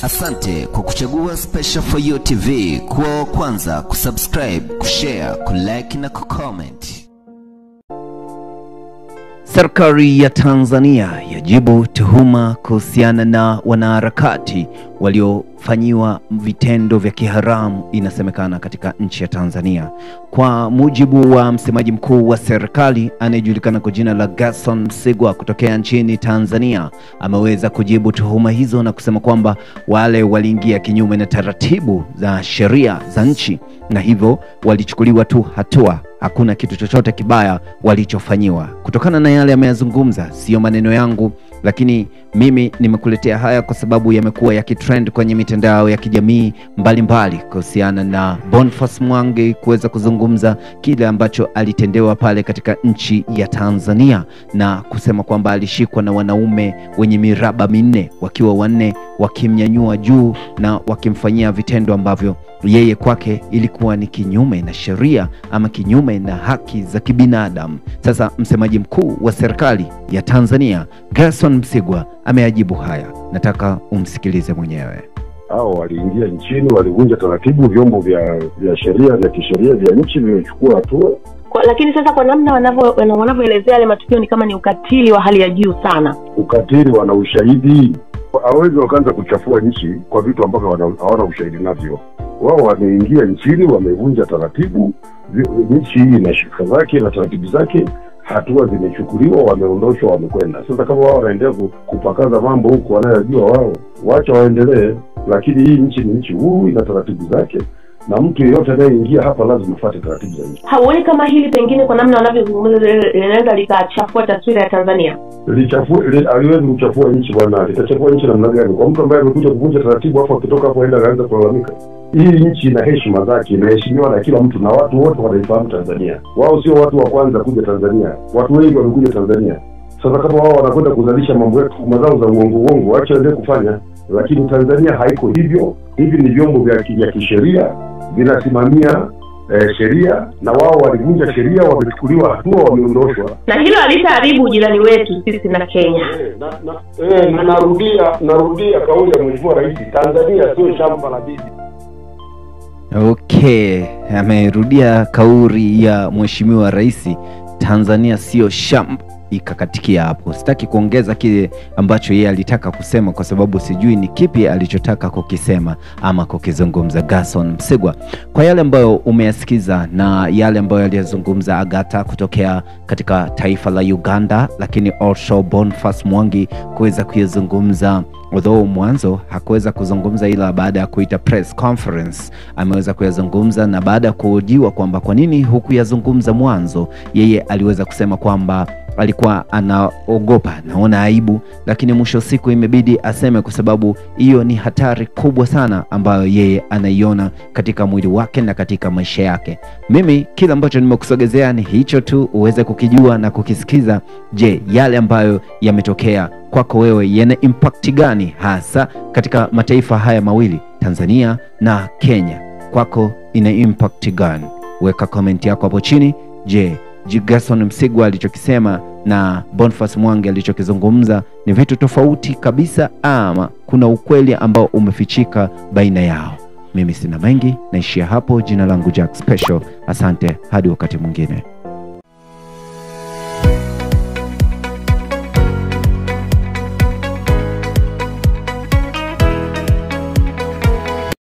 Asante kwa kuchagua Special For You TV kuwa wa kwanza kusubscribe, kushare, kulike na kucomment. Serikali ya Tanzania yajibu tuhuma kuhusiana na wanaharakati waliofanyiwa vitendo vya kiharamu inasemekana katika nchi ya Tanzania. Kwa mujibu wa msemaji mkuu wa serikali anayejulikana kwa jina la Gerson Msigwa kutokea nchini Tanzania, ameweza kujibu tuhuma hizo na kusema kwamba wale waliingia kinyume na taratibu za sheria za nchi na hivyo walichukuliwa tu hatua. Hakuna kitu chochote kibaya walichofanyiwa. Kutokana na yale ameyazungumza, sio maneno yangu, lakini mimi nimekuletea haya kwa sababu yamekuwa yakitrend kwenye mitandao ya kijamii mbalimbali kuhusiana na Boniface Mwangi kuweza kuzungumza kile ambacho alitendewa pale katika nchi ya Tanzania na kusema kwamba alishikwa na wanaume wenye miraba minne wakiwa wanne wakimnyanyua juu na wakimfanyia vitendo ambavyo yeye kwake ilikuwa ni kinyume na sheria ama kinyume na haki za kibinadamu. Sasa msemaji mkuu wa serikali ya Tanzania Gerson Msigwa ameajibu haya. Nataka umsikilize mwenyewe. Hao waliingia nchini, walivunja taratibu, vyombo vya sheria vya kisheria vya nchi vimechukua hatua. Lakini sasa kwa namna wanavyoelezea yale matukio ni kama ni ukatili wa hali ya juu sana. Ukatili, wana ushahidi. Hawezi wakaanza kuchafua nchi kwa vitu ambavyo hawana ushahidi navyo. Wao wameingia nchini, wamevunja taratibu, nchi hii ina sheria zake na taratibu zake, hatua zimechukuliwa, wameondoshwa, wamekwenda. Sasa kama wao wanaendelea kupakaza mambo huko wanayojua wao, waacha waendelee, lakini hii nchi ni nchi huru, ina taratibu zake na mtu yeyote anayeingia hapa lazima afuate taratibu za nchi. Hauoni kama hili pengine kwa namna wanavyozungumza linaweza likachafua taswira ya Tanzania? Aliwezi kuchafua nchi bwana. Litachafua nchi namna gani? Kwa mtu ambaye amekuja kuvunja taratibu afa akitoka hapo aenda anaanza kulalamika. Hii nchi ina heshima zake, inaheshimiwa na kila mtu na watu wote wanaifahamu Tanzania. Wao sio watu wa kwanza kuja Tanzania. Watu wengi wamekuja Tanzania. Sasa kama wao wanakwenda kuzalisha mambo yetu mazao za uongo, acha waendelee kufanya. Lakini Tanzania haiko hivyo. Hivi ni vyombo vya kisheria vinasimamia sheria, na wao walivunja sheria, wamechukuliwa hatua, wameondoshwa. Na hilo alitaharibu ujirani wetu sisi na Kenya. Narudia kauli ya Mheshimiwa Rais, Tanzania sio shamba la bibi. Okay, amerudia kauli ya Mheshimiwa Rais, Tanzania sio shamba. Ikakatikia hapo. Sitaki kuongeza kile ambacho yeye alitaka kusema kwa sababu sijui ni kipi alichotaka kukisema ama kukizungumza Gerson Msigwa. Kwa yale ambayo umeyasikiza na yale ambayo aliyazungumza Agatha kutokea katika taifa la Uganda, lakini also Boniface Mwangi kuweza kuyazungumza, although mwanzo hakuweza kuzungumza ila baada ya kuita press conference ameweza kuyazungumza, na baada ya kuhojiwa kwamba kwa nini hukuyazungumza mwanzo, yeye aliweza kusema kwamba alikuwa anaogopa, naona aibu, lakini mwisho siku imebidi aseme kwa sababu hiyo ni hatari kubwa sana ambayo yeye anaiona katika mwili wake na katika maisha yake. Mimi kila ambacho nimekusogezea ni hicho tu uweze kukijua na kukisikiza. Je, yale ambayo yametokea kwako wewe yana impact gani hasa katika mataifa haya mawili, Tanzania na Kenya? Kwako ina impact gani? Weka comment yako hapo chini. Je, Gerson Msigwa alichokisema na Boniface Mwangi alichokizungumza ni vitu tofauti kabisa ama kuna ukweli ambao umefichika baina yao? Mimi sina mengi, naishia hapo. Jina langu Jack Special. Asante hadi wakati mwingine.